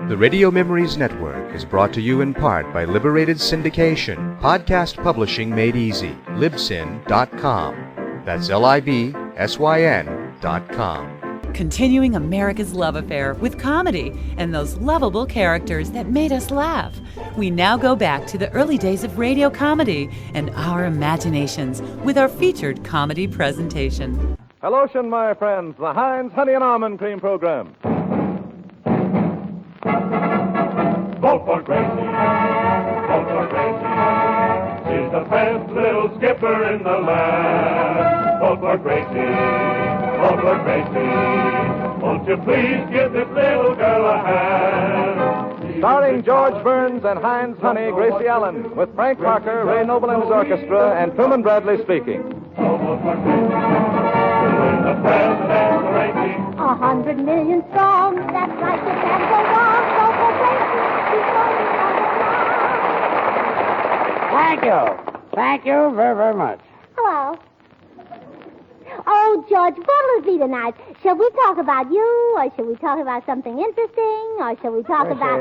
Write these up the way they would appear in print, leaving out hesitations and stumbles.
The Radio Memories Network is brought to you in part by Liberated Syndication, podcast publishing made easy, libsyn.com. That's LIBSYN.com. Continuing America's love affair with comedy and those lovable characters that made us laugh. We now go back to the early days of radio comedy and our imaginations with our featured comedy presentation. Hello, my friends, the Heinz Honey and Almond Cream Program. Vote for Gracie. Vote for Gracie. She's the best little skipper in the land. Vote for Gracie. Vote for Gracie. Won't you please give this little girl a hand? Starring George Burns and Heinz Honey, Gracie Allen, with Frank Parker, Ray Noble and his orchestra, and Truman Bradley speaking. Vote for Gracie. To win the presidential rating. 100 million strong. That's right, you can't go wrong. Vote for Gracie. She's going to Thank you. Thank you very, very much. Hello. Oh, George, what'll it be tonight? Shall we talk about you, or shall we talk about something interesting, or shall we talk about...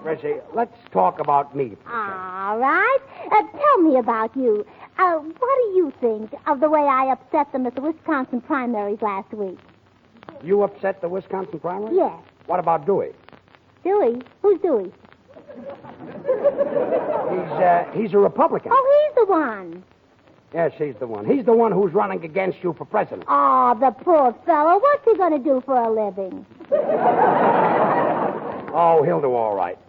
Gracie, let's talk about me. All right. Tell me about you. What do you think of the way I upset them at the Wisconsin primaries last week? You upset the Wisconsin primary? Yes. What about Dewey? Dewey? Who's Dewey? He's a Republican. Oh, he's the one. Yes, he's the one. He's the one who's running against you for president. Oh, the poor fellow. What's he going to do for a living? Oh, he'll do all right.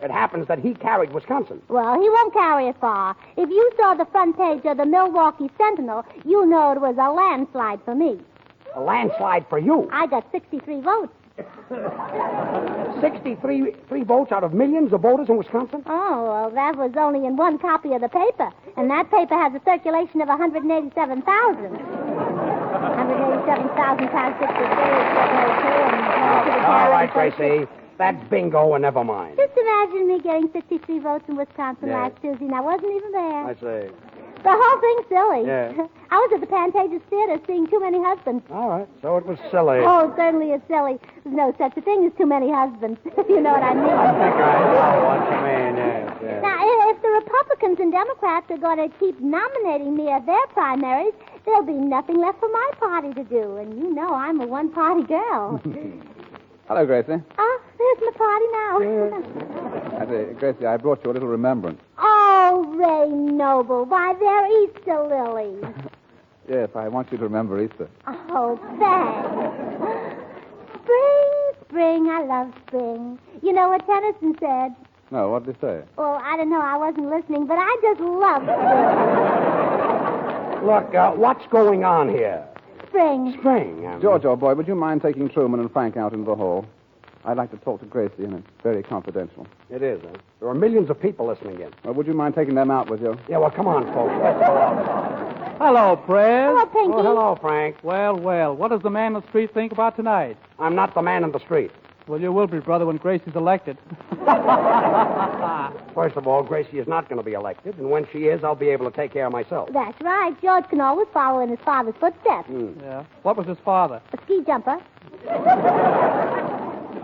It happens that he carried Wisconsin. Well, he won't carry it far. If you saw the front page of the Milwaukee Sentinel, you know it was a landslide for me. A landslide for you. I got 63 votes. 63 votes out of millions of voters in Wisconsin? Oh, well, that was only in one copy of the paper. And that paper has a circulation of 187,000. 187,000 times 63 is 702. All right, Gracie. That's bingo and never mind. Just imagine me getting 63 votes in Wisconsin Yeah. last Tuesday, and I wasn't even there. I say. The whole thing's silly. Yeah. I was at the Pantages Theater seeing Too Many Husbands. All right. So it was silly. Oh, certainly it's silly. There's no such a thing as too many husbands. You know what I mean? I think I know what you mean, yes. Now, if the Republicans and Democrats are going to keep nominating me at their primaries, there'll be nothing left for my party to do. And you know I'm a one-party girl. Hello, Gracie. Oh, there's my party now. Gracie, I brought you a little remembrance. Oh, Ray Noble. Why, they're Easter lilies. Yes, I want you to remember Easter. Oh, thanks. Spring, spring, I love spring. You know what Tennyson said? No, what did he say? Well, I don't know. I wasn't listening, but I just love spring. Look, what's going on here? Spring. Spring. George, old boy, would you mind taking Truman and Frank out into the hall? I'd like to talk to Gracie, and it's very confidential. It is, huh? There are millions of people listening in. Well, would you mind taking them out with you? Yeah, well, come on, folks. Let's go outside. Hello, Fred. Hello, Pinky. Oh, hello, Frank. Well, what does the man on the street think about tonight? I'm not the man in the street. Well, you will be, brother, when Gracie's elected. First of all, Gracie is not going to be elected, and when she is, I'll be able to take care of myself. That's right. George can always follow in his father's footsteps. Yeah. What was his father? A ski jumper.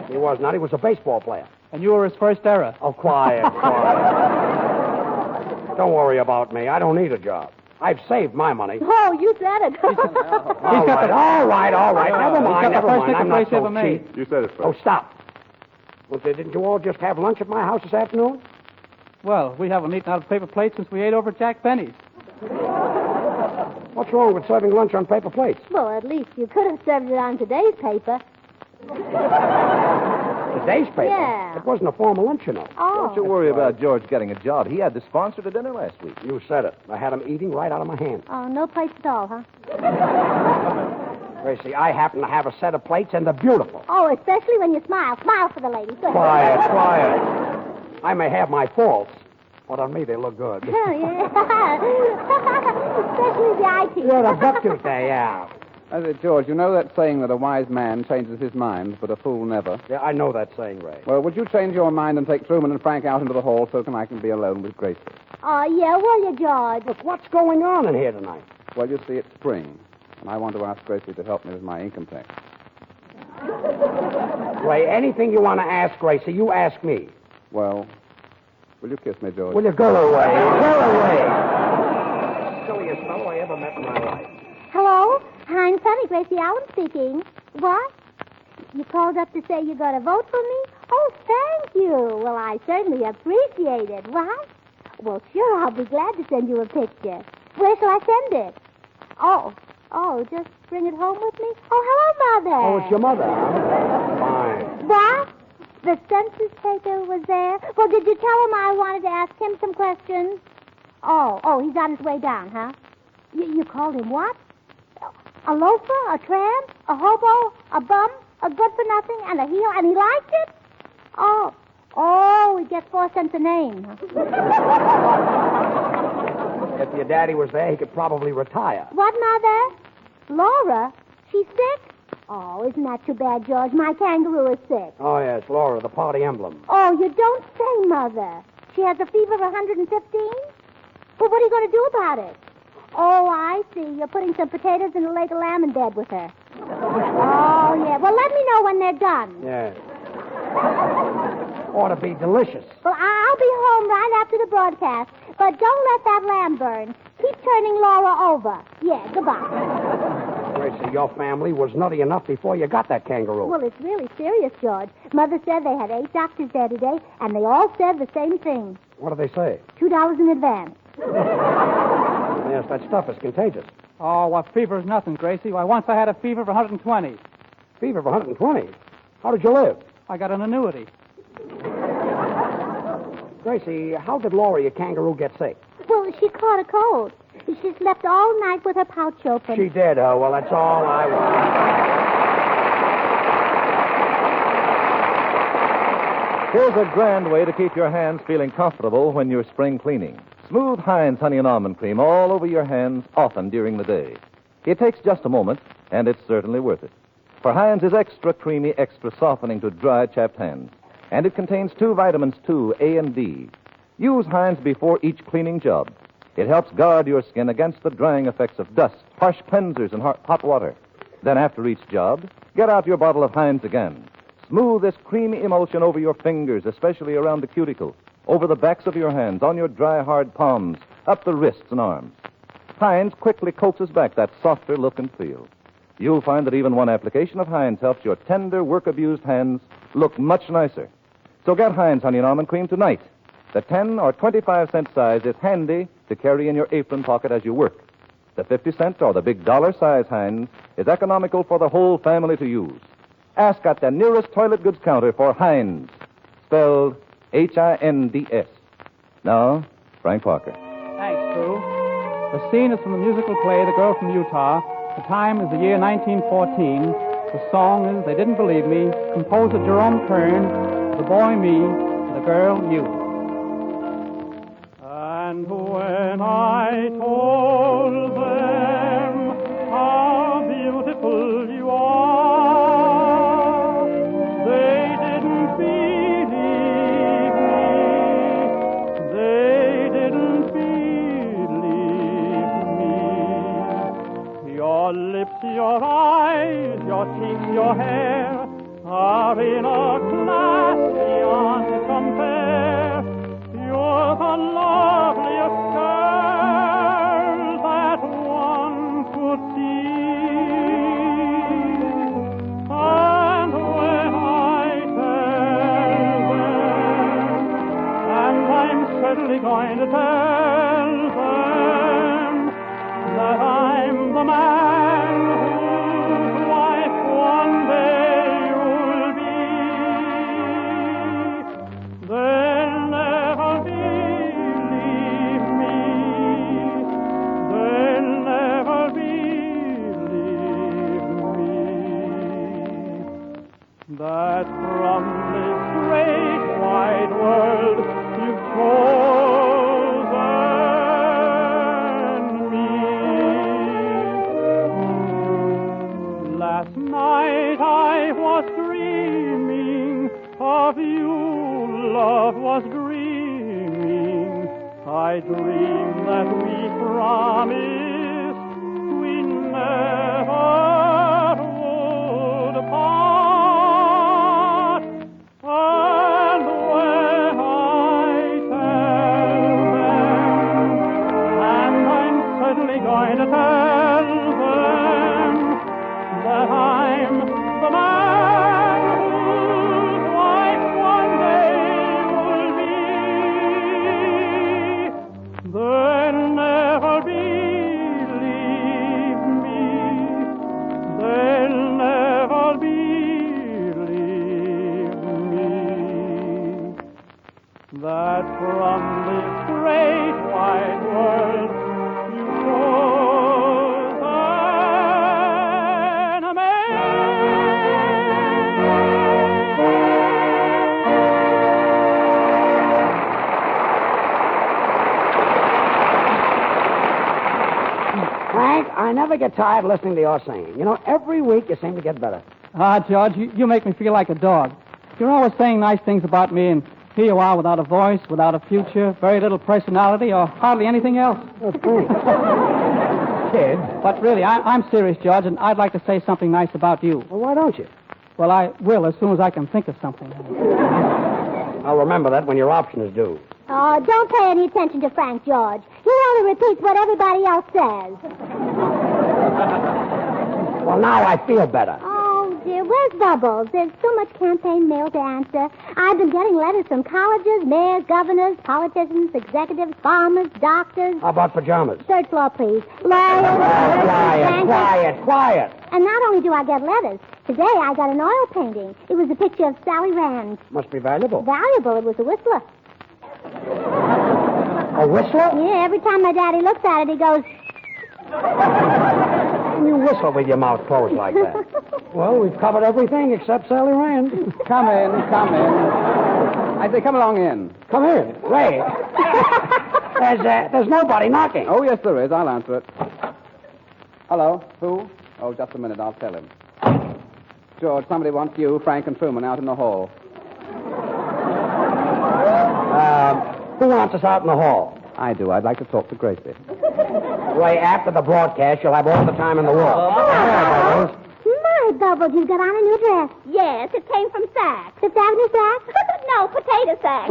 He was not. He was a baseball player. And you were his first error. Oh, quiet, quiet. Don't worry about me. I don't need a job. I've saved my money. Oh, you said it. All right. Never mind. I'm not so cheap. You said it first. Oh, stop. Well, didn't you all just have lunch at my house this afternoon? Well, we haven't eaten out of paper plates since we ate over at Jack Benny's. What's wrong with serving lunch on paper plates? Well, at least you could have served it on today's paper. Today's paper? Yeah. It wasn't a formal lunch, you know. Oh. Don't you worry about George getting a job. He had the sponsor to dinner last week. You said it. I had him eating right out of my hand. Oh, no plates at all, huh? Gracie, I happen to have a set of plates, and they're beautiful. Oh, especially when you smile. Smile for the lady. Good. Quiet. I may have my faults, but on me they look good. Oh, yeah. Especially the eye teeth. Yeah, the buck-tooth there, yeah. George, you know that saying that a wise man changes his mind, but a fool never? Yeah, I know that saying, Ray. Well, would you change your mind and take Truman and Frank out into the hall so I can be alone with Gracie? Oh, yeah, will you, George? Look, what's going on in here tonight? Well, you see, it's spring, and I want to ask Gracie to help me with my income tax. Ray, anything you want to ask Gracie, you ask me. Well, will you kiss me, George? Will you go away? Go away. Silliest fellow I ever met in my life. Hello? Heinz Honey, Gracie Allen speaking. What? You called up to say you're going to vote for me? Oh, thank you. Well, I certainly appreciate it. What? Well, sure, I'll be glad to send you a picture. Where shall I send it? Oh, just bring it home with me? Oh, hello, Mother. Oh, it's your mother. Fine. What? The census taker was there? Well, did you tell him I wanted to ask him some questions? Oh, he's on his way down, huh? You called him what? A loafer, a tramp, a hobo, a bum, a good-for-nothing, and a heel, and he liked it? Oh, he gets 4 cents a name. If your daddy was there, he could probably retire. What, Mother? Laura? She's sick? Oh, isn't that too bad, George? My kangaroo is sick. Oh, yes, Laura, the party emblem. Oh, you don't say, Mother. She has a fever of 115? Well, what are you going to do about it? Oh, I see. You're putting some potatoes in a leg of lamb in bed with her. Oh, yeah. Well, let me know when they're done. Yes. Ought to be delicious. Well, I'll be home right after the broadcast. But don't let that lamb burn. Keep turning Laura over. Yeah, goodbye. Gracie, your family was nutty enough before you got that kangaroo. Well, it's really serious, George. Mother said they had 8 doctors there today, and they all said the same thing. What do they say? $2 in advance. Yes, that stuff is contagious. Oh, what fever is nothing, Gracie. Why, once I had a fever of 120. Fever of 120? How did you live? I got an annuity. Gracie, how did Laura, your kangaroo, get sick? Well, she caught a cold. She slept all night with her pouch open. She did, oh, well, that's all I want. Here's a grand way to keep your hands feeling comfortable when you're spring cleaning. Smooth Heinz Honey and Almond Cream all over your hands often during the day. It takes just a moment, and it's certainly worth it. For Heinz is extra creamy, extra softening to dry, chapped hands. And it contains 2 vitamins, too, A and D. Use Heinz before each cleaning job. It helps guard your skin against the drying effects of dust, harsh cleansers, and hot water. Then after each job, get out your bottle of Heinz again. Smooth this creamy emulsion over your fingers, especially around the cuticle, over the backs of your hands, on your dry, hard palms, up the wrists and arms. Heinz quickly coaxes back that softer look and feel. You'll find that even one application of Heinz helps your tender, work-abused hands look much nicer. So get Heinz Honey and Almond Cream tonight. The 10 or 25-cent size is handy to carry in your apron pocket as you work. The 50-cent or the big dollar-size Heinz is economical for the whole family to use. Ask at the nearest toilet goods counter for Heinz, spelled Hinds. Now, Frank Parker. Thanks, Prue. The scene is from the musical play The Girl from Utah. The time is the year 1914. The song is They Didn't Believe Me, composer Jerome Kern, the boy me, the girl you. And when I told them how beautiful you are, they didn't believe me. They didn't believe me. Your lips, your eyes, your cheeks, your hair are in a class beyond compare. You're the loveliest girl that one could see. And when I tell them, and I'm certainly going to tell them, that I'm the man whose wife one day you'll be, they'll never believe me. They'll never believe me. That from this great wide world you've chosen me. Last night I was dreaming of you, love was dreaming. I dreamed that we promised we never would part. that from this great wide world you chose an Frank, I never get tired listening to your singing. You know, every week you seem to get better. George, you make me feel like a dog. You're always saying nice things about me, and here you are without a voice, without a future, very little personality, or hardly anything else. Kid. But really, I'm serious, George, and I'd like to say something nice about you. Well, why don't you? Well, I will as soon as I can think of something. I'll remember that when your option is due. Oh, don't pay any attention to Frank, George. He only repeats what everybody else says. Well, now I feel better. Oh, dear, where's Bubbles? There's so much campaign mail to answer. I've been getting letters from colleges, mayors, governors, politicians, executives, farmers, doctors. How about pajamas? Third floor, please. Lawyers. Quiet. And not only do I get letters, today I got an oil painting. It was a picture of Sally Rand. Must be valuable. Valuable. It was a whistler. A whistler? Yeah, every time my daddy looks at it, he goes... You whistle with your mouth closed like that. Well, we've covered everything except Sally Rand. Come in. I say, come along in. Come in. Ray. There's nobody knocking. Oh, yes, there is. I'll answer it. Hello? Who? Oh, just a minute. I'll tell him. George, somebody wants you, Frank, and Truman out in the hall. Who wants us out in the hall? I do. I'd like to talk to Gracie. Ray, after the broadcast, you'll have all the time in the world. My, Bubbles, you've got on a new dress. Yes, it came from Saks. Fifth Avenue Saks? No, Potato Saks.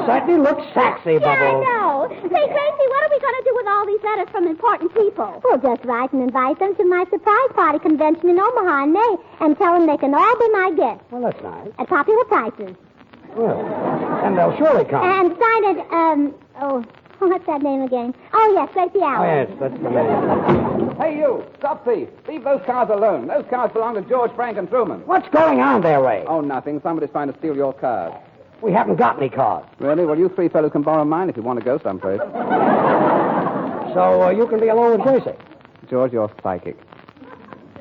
Certainly looks sexy, Bubbles. Yeah, I know. Say, Gracie, what are we going to do with all these letters from important people? We'll just write and invite them to my surprise party convention in Omaha in May and tell them they can all be my guests. Well, that's nice. At popular prices. Well, and they'll surely come. And sign it, what's that name again? Oh, yes, Gracie Allen. Oh, yes, that's the name. Hey, you! Stop thief! Leave those cars alone. Those cars belong to George, Frank, and Truman. What's going on there, Ray? Oh, nothing. Somebody's trying to steal your cars. We haven't got any cars. Really? Well, you three fellows can borrow mine if you want to go someplace. So you can be alone with Gracie. George, you're psychic.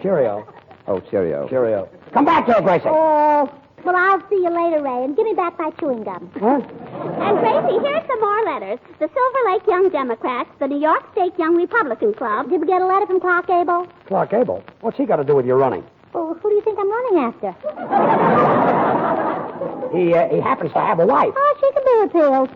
Cheerio. Oh, cheerio. Cheerio. Come back here, Gracie. Oh, well, I'll see you later, Ray, and give me back my chewing gum. Huh? And, Gracie, here's some more letters. The Silver Lake Young Democrats, the New York State Young Republican Club. Did we get a letter from Clark Gable? Clark Gable? What's he got to do with your running? Oh, who do you think I'm running after? He happens to have a wife. Oh, she can be repealed.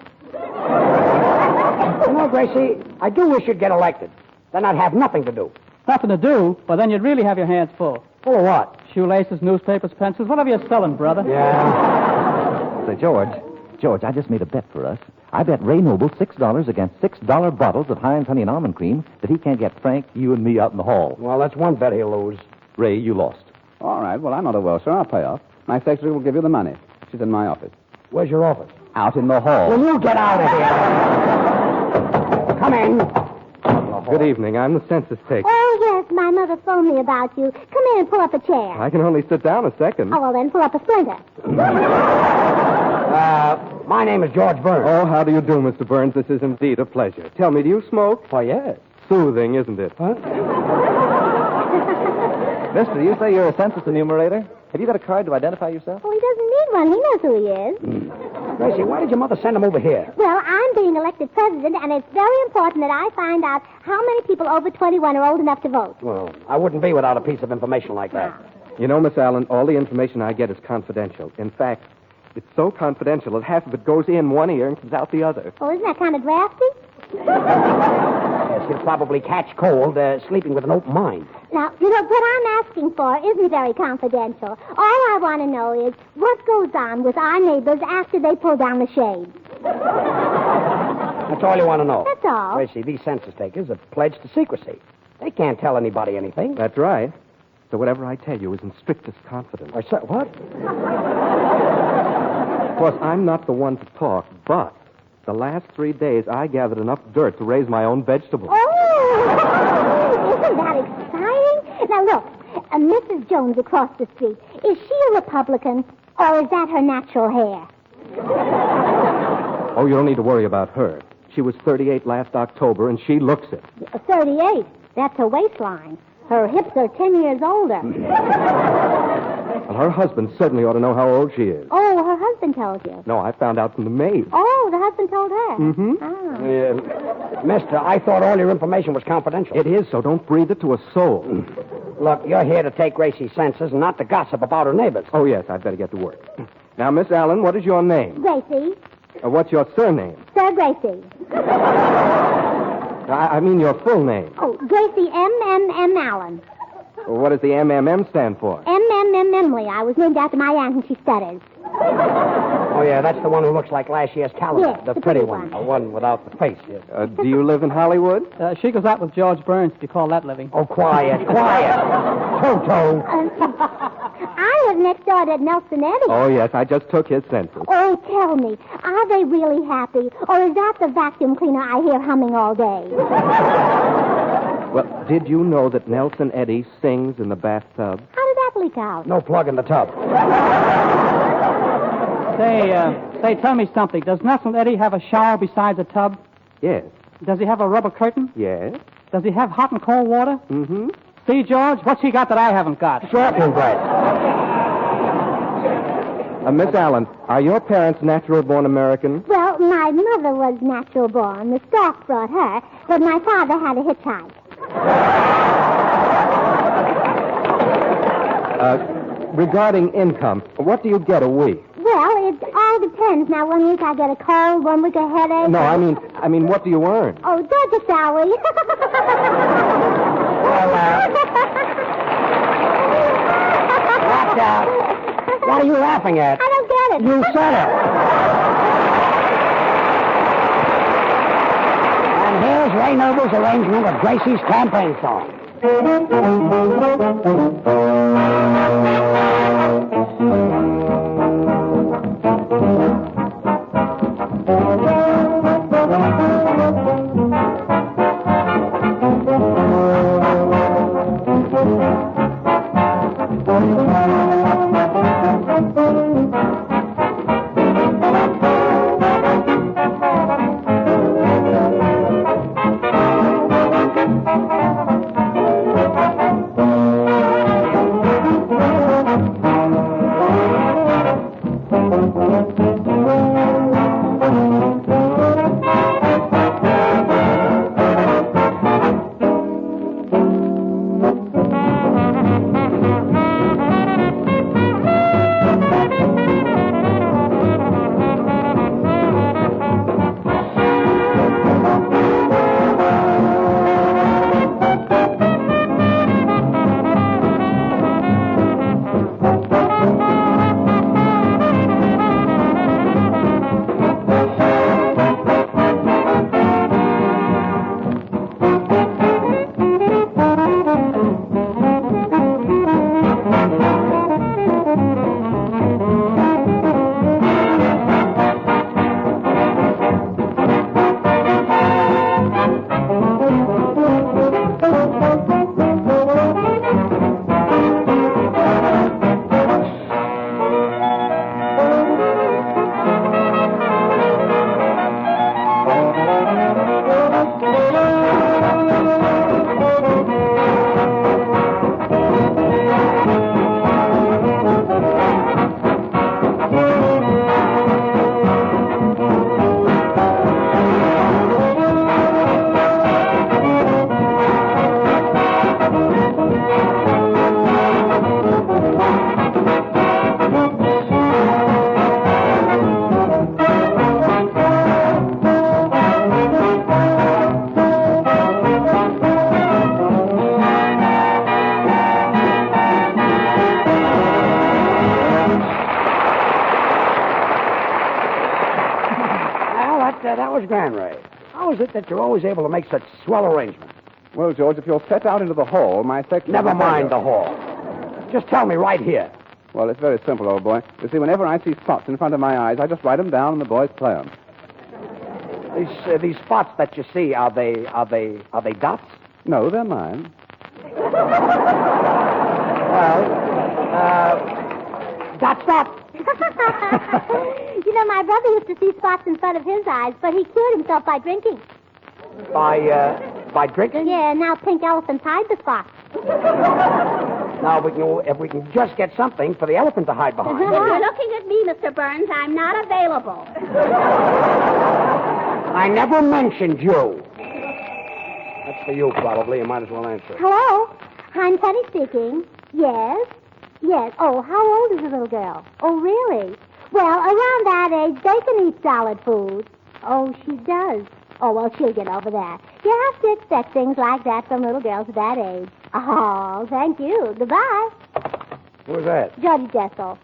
You know, Gracie, I do wish you'd get elected. Then I'd have nothing to do. Nothing to do, but then you'd really have your hands full. Full of what? Shoelaces, newspapers, pencils, whatever you're selling, brother. Yeah. Say, George, I just made a bet for us. I bet Ray Noble $6 against $6 bottles of Heinz Honey and Almond Cream that he can't get Frank, you, and me out in the hall. Well, that's one bet he'll lose. Ray, you lost. All right. Well, I'm not a welcher. I'll pay off. My secretary will give you the money. She's in my office. Where's your office? Out in the hall. Will you get out of here? Come in. Good evening. I'm the census taker. Oh, yes, my mother phoned me about you. Come in and pull up a chair. I can only sit down a second. Oh, well, then pull up a splinter. My name is George Burns. Oh, how do you do, Mr. Burns? This is indeed a pleasure. Tell me, do you smoke? Why, yes. Soothing, isn't it? Huh? Mister, you say you're a census enumerator? Have you got a card to identify yourself? Oh, he doesn't need one. He knows who he is. Gracie, why did your mother send him over here? Well, I'm being elected president, and it's very important that I find out how many people over 21 are old enough to vote. Well, I wouldn't be without a piece of information like that. You know, Miss Allen, all the information I get is confidential. In fact, it's so confidential that half of it goes in one ear and comes out the other. Oh, isn't that kind of drafty? Yes, he'll probably catch cold sleeping with an open mind. Now, you know, what I'm asking for isn't very confidential. All I want to know is what goes on with our neighbors after they pull down the shade. That's all you want to know? That's all. Gracie, these census takers have pledged to secrecy. They can't tell anybody anything. That's right. So whatever I tell you is in strictest confidence. What? Of course, I'm not the one to talk, but the last 3 days I gathered enough dirt to raise my own vegetables. Oh! Isn't that exciting? Now, look, Mrs. Jones across the street, is she a Republican, or is that her natural hair? Oh, you don't need to worry about her. She was 38 last October, and she looks it. 38? That's her waistline. Her hips are 10 years older. Well, her husband certainly ought to know how old she is. Oh, her husband told you. No, I found out from the maid. Oh, the husband told her. Mm-hmm. Oh. Mister, I thought all your information was confidential. It is, so don't breathe it to a soul. Look, you're here to take Gracie's senses and not to gossip about her neighbors. Oh, yes, I'd better get to work. Now, Miss Allen, what is your name? Gracie. What's your surname? Sir Gracie. I mean your full name. Oh, Gracie M. Allen. What does the MMM stand for? M. Emily. I was named after my aunt and she stutters. Oh, yeah, that's the one who looks like last year's calendar. Yes, the the pretty pretty one. one. The one without the face, yes. Do you live in Hollywood? She goes out with George Burns, if you call that living. Oh, quiet, quiet. Toto. I live next door to Nelson Eddy. Oh, yes, I just took his census. Oh, tell me, are they really happy? Or is that the vacuum cleaner I hear humming all day? Well, did you know that Nelson Eddy sings in the bathtub? How did that leak out? No plug in the tub. Say, tell me something. Does Nelson Eddy have a shower besides a tub? Yes. Does he have a rubber curtain? Yes. Does he have hot and cold water? Mm-hmm. See, George, what's he got that I haven't got? Shortening bread. Miss Allen, are your parents natural-born American? Well, my mother was natural born. The stork brought her, but my father had a hitchhike. Regarding income, what do you get a week? Well, it all depends. Now, 1 week I get a cold, 1 week a headache. No, I mean, what do you earn? Oh, Georgia salary. Watch out. What are you laughing at? I don't get it. You said it. And here's Ray Noble's arrangement of Gracie's campaign song. That was grand, Ray. How is it that you're always able to make such swell arrangements? Well, George, if you'll step out into the hall, my section... Never mind the hall. Just tell me right here. Well, it's very simple, old boy. You see, whenever I see spots in front of my eyes, I just write them down and the boys play them. These spots that you see, are they dots? No, they're mine. Well, dot. You know, my brother used to see spots in front of his eyes, but he cured himself by drinking. By drinking? Yeah, now pink elephants hide the spots. Now, if we can just get something for the elephant to hide behind. If you're looking at me, Mr. Burns, I'm not available. I never mentioned you. That's for you, probably. You might as well answer. Hello? Heinz Honey speaking. Yes? Yes. Oh, how old is the little girl? Oh, really? Well, around that age, they can eat solid food. Oh, she does. Oh, well, she'll get over that. You have to expect things like that from little girls at that age. Oh, thank you. Goodbye. Who's that? Georgie Jessel.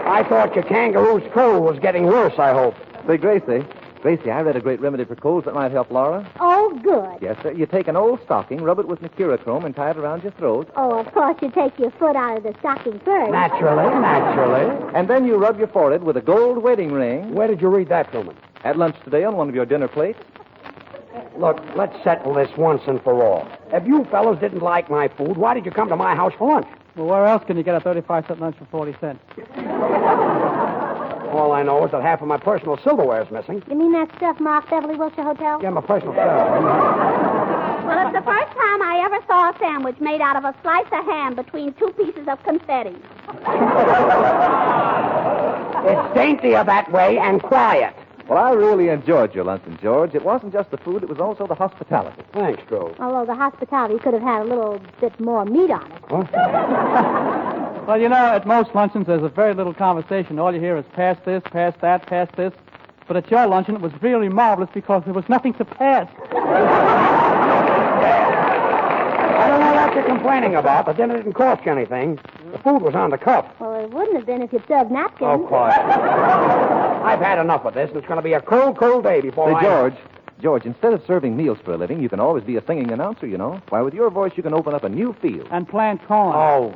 I thought your kangaroo's cold was getting worse, I hope. Say, Gracie. Gracie, I read a great remedy for colds that might help Laura. Oh, good. Yes, sir. You take an old stocking, rub it with mercurochrome, and tie it around your throat. Oh, of course, you take your foot out of the stocking first. Naturally. And then you rub your forehead with a gold wedding ring. Where did you read that, Truman? At lunch today on one of your dinner plates. Look, let's settle this once and for all. If you fellows didn't like my food, why did you come to my house for lunch? Well, where else can you get a 35-cent lunch for 40 cents? All I know is that half of my personal silverware is missing. You mean that stuff marked Beverly Wilshire Hotel? Yeah, my personal stuff. Well, it's the first time I ever saw a sandwich made out of a slice of ham between two pieces of confetti. It's daintier that way and quiet. Well, I really enjoyed your luncheon, George. It wasn't just the food, it was also the hospitality. Thanks, Drew. Although the hospitality could have had a little bit more meat on it. Huh? Well, you know, at most luncheons, there's a very little conversation. All you hear is pass this, pass that, pass this. But at your luncheon, it was really marvelous because there was nothing to pass. I don't know what you're complaining about. The dinner didn't cost you anything. The food was on the cup. Well, it wouldn't have been if you'd served napkins. Oh, quiet. I've had enough of this, and it's going to be a cold, cold day before George, instead of serving meals for a living, you can always be a singing announcer, you know. Why, with your voice, you can open up a new field. And plant corn. Oh.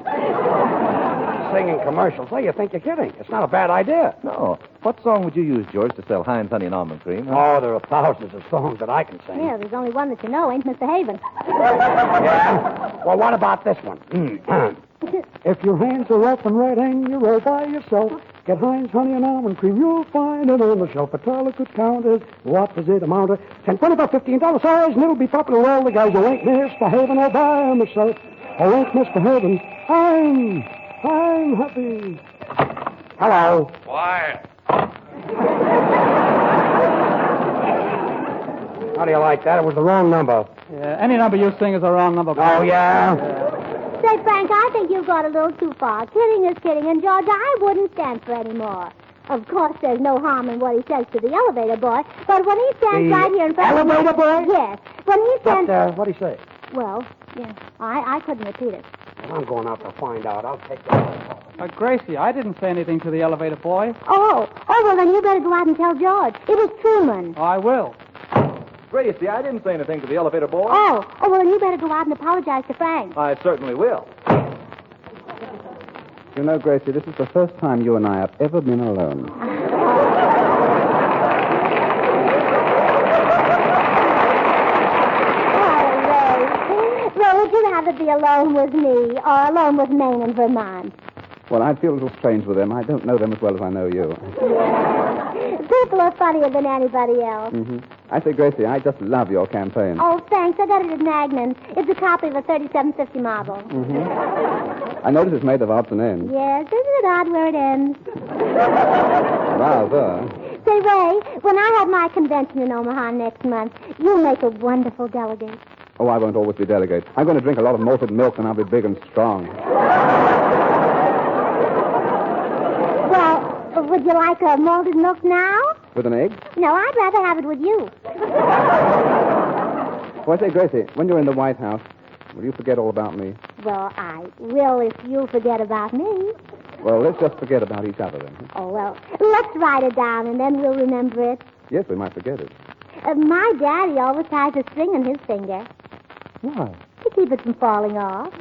Singing commercials. Well, you think you're kidding. It's not a bad idea. No. What song would you use, George, to sell Heinz Honey and Almond Cream? Huh? Oh, there are thousands of songs that I can sing. Yeah, there's only one that you know, ain't Mr. Haven. Yeah? Well, what about this one? If your hands are rough and red and you're all by yourself, get Heinz Honey and Almond Cream. You'll find it on the shelf. A dollar good counters. What does it amount to? $10, $20, $15 size, and it'll be popular with all the guys who ain't Mr. Haven all by himself. Or ain't Mr. Haven. I'm happy. Hello. Quiet. How do you like that? It was the wrong number. Yeah, any number you sing is a wrong number. Oh, yeah? Say, Frank, I think you've got a little too far. Kidding is kidding, and George, I wouldn't stand for any more. Of course, there's no harm in what he says to the elevator boy, but when he stands right here in front of me... Elevator boy? Yes. When he stands... What'd he say? Well, yeah, I couldn't repeat it. Well, I'm going out to find out. I'll take that. Gracie, I didn't say anything to the elevator boy. Oh, well, then you better go out and tell George. It was Truman. I will. Gracie, I didn't say anything to the elevator boy. Oh, well, then you better go out and apologize to Frank. I certainly will. You know, Gracie, this is the first time you and I have ever been alone. Well, would you rather be alone with me or alone with Maine and Vermont? Well, I'd feel a little strange with them. I don't know them as well as I know you. People are funnier than anybody else. Mm-hmm. I say, Gracie, I just love your campaign. Oh, thanks. I got it at Magnan. It's a copy of a 3750 model. Mm-hmm. I notice it's made of odds and ends. Yes, isn't it odd where it ends? Rather. Say, Ray, when I have my convention in Omaha next month, you'll make a wonderful delegate. Oh, I won't always be delegate. I'm going to drink a lot of malted milk, and I'll be big and strong. Well, would you like a malted milk now? With an egg? No, I'd rather have it with you. Well, I say, Gracie, when you're in the White House, will you forget all about me? Well, I will if you forget about me. Well, let's just forget about each other, then. Oh, well, let's write it down, and then we'll remember it. Yes, we might forget it. My daddy always ties a string on his finger. Why? To keep it from falling off.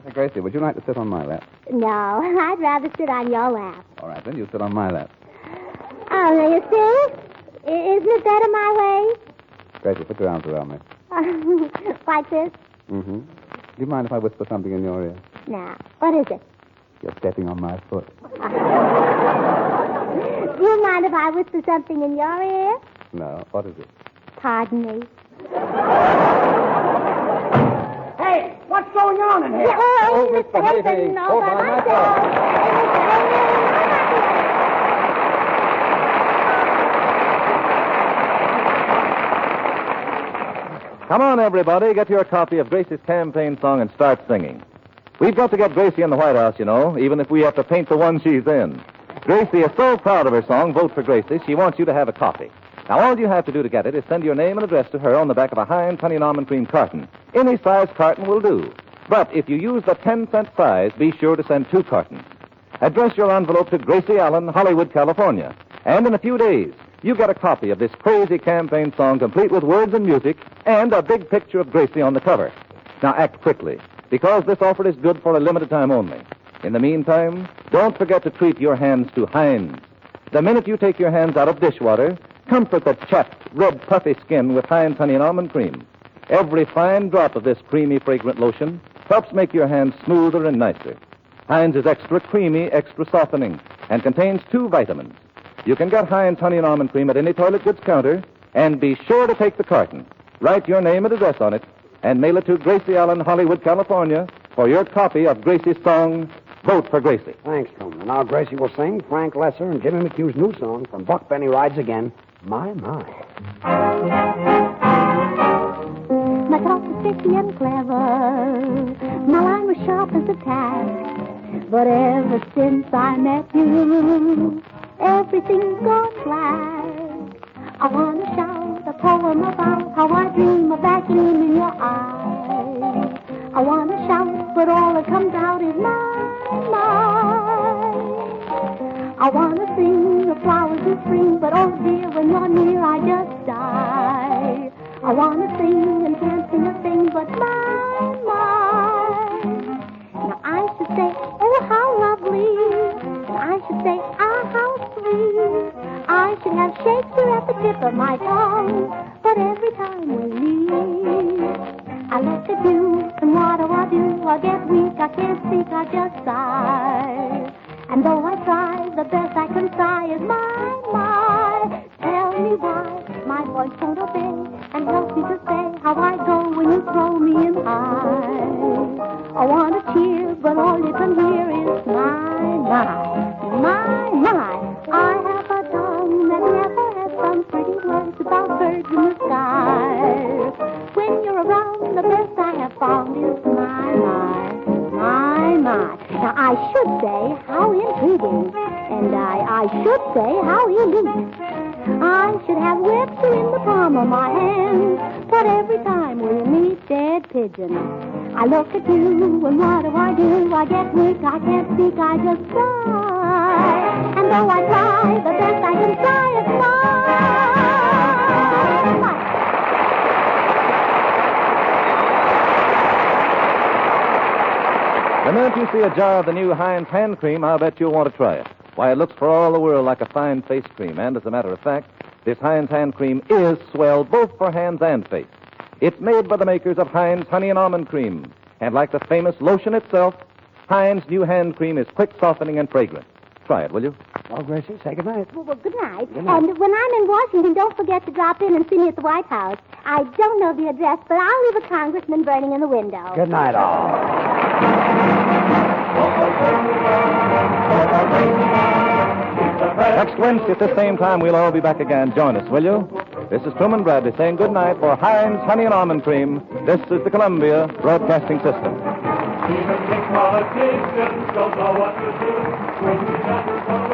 Hey, Gracie, would you like to sit on my lap? No, I'd rather sit on your lap. All right, then you sit on my lap. Oh, now you see? Isn't it better my way? Gracie, put your arms around me. Like this? Mm-hmm. Do you mind if I whisper something in your ear? Now, what is it? You're stepping on my foot. Do you mind if I whisper something in your ear? No. What is it? Pardon me. Hey, what's going on in here? Oh, Mr. Hilton, all by myself. Come on, everybody. Get your copy of Gracie's campaign song and start singing. We've got to get Gracie in the White House, you know, even if we have to paint the one she's in. Gracie is so proud of her song, Vote for Gracie, she wants you to have a copy. Now, all you have to do to get it is send your name and address to her on the back of a Heinz Honey and Almond Cream carton. Any size carton will do. But if you use the 10-cent size, be sure to send 2 cartons. Address your envelope to Gracie Allen, Hollywood, California. And in a few days, you get a copy of this crazy campaign song complete with words and music and a big picture of Gracie on the cover. Now, act quickly, because this offer is good for a limited time only. In the meantime, don't forget to treat your hands to Heinz. The minute you take your hands out of dishwater, comfort the chapped, red, puffy skin with Heinz Honey and Almond Cream. Every fine drop of this creamy, fragrant lotion helps make your hands smoother and nicer. Heinz is extra creamy, extra softening, and contains 2 vitamins. You can get Heinz Honey and Almond Cream at any toilet goods counter, and be sure to take the carton. Write your name and address on it, and mail it to Gracie Allen, Hollywood, California, for your copy of Gracie's song, Vote for Gracie. Thanks, Truman. Now Gracie will sing Frank Lesser and Jimmy McHugh's new song from Buck Benny Rides Again, My, My. My talk was tricky and clever. My line was sharp as a tack. But ever since I met you, everything's gone black. I want to shout a poem about how I dream of that gleam in your eye. I want to shout, but all that comes out is my. I want to sing the flowers in spring, but oh dear, when you're near, I just die. I want to sing and can't sing a thing, but my. Now I should say, oh, how lovely. And I should say, ah, how sweet. I should have Shakespeare at the tip of my tongue, but every time we meet, I look at you, and what do? I get weak, I can't speak, I just sigh. And though I try, the best I can sigh is my. Tell me why my voice won't obey, and help me to say how I go when you throw me in high. I want to cheer, but all you can hear is my. I have a tongue that never has some pretty words about birds in the sky. When you're around, the best I have found is my. Now, I should say how intriguing, and I should say how elite. I should have Webster in the palm of my hand, but every time we meet, dead pigeon. I look at you, and what do? I get weak, I can't speak, I just sigh. And though I try, the best I can try is The minute you see a jar of the new Heinz hand cream, I'll bet you'll want to try it. Why, it looks for all the world like a fine face cream, and as a matter of fact, this Heinz hand cream is swell both for hands and face. It's made by the makers of Heinz Honey and Almond Cream, and like the famous lotion itself, Heinz new hand cream is quick, softening, and fragrant. Try it, will you? Well, Gracie, say good night. Well, good night. Good night. And when I'm in Washington, don't forget to drop in and see me at the White House. I don't know the address, but I'll leave a congressman burning in the window. Good night, all. Next Wednesday at the same time, we'll all be back again. Join us, will you? This is Truman Bradley saying good night for Heinz Honey and Almond Cream. This is the Columbia Broadcasting System. Even big politicians don't know what to do when we got to go.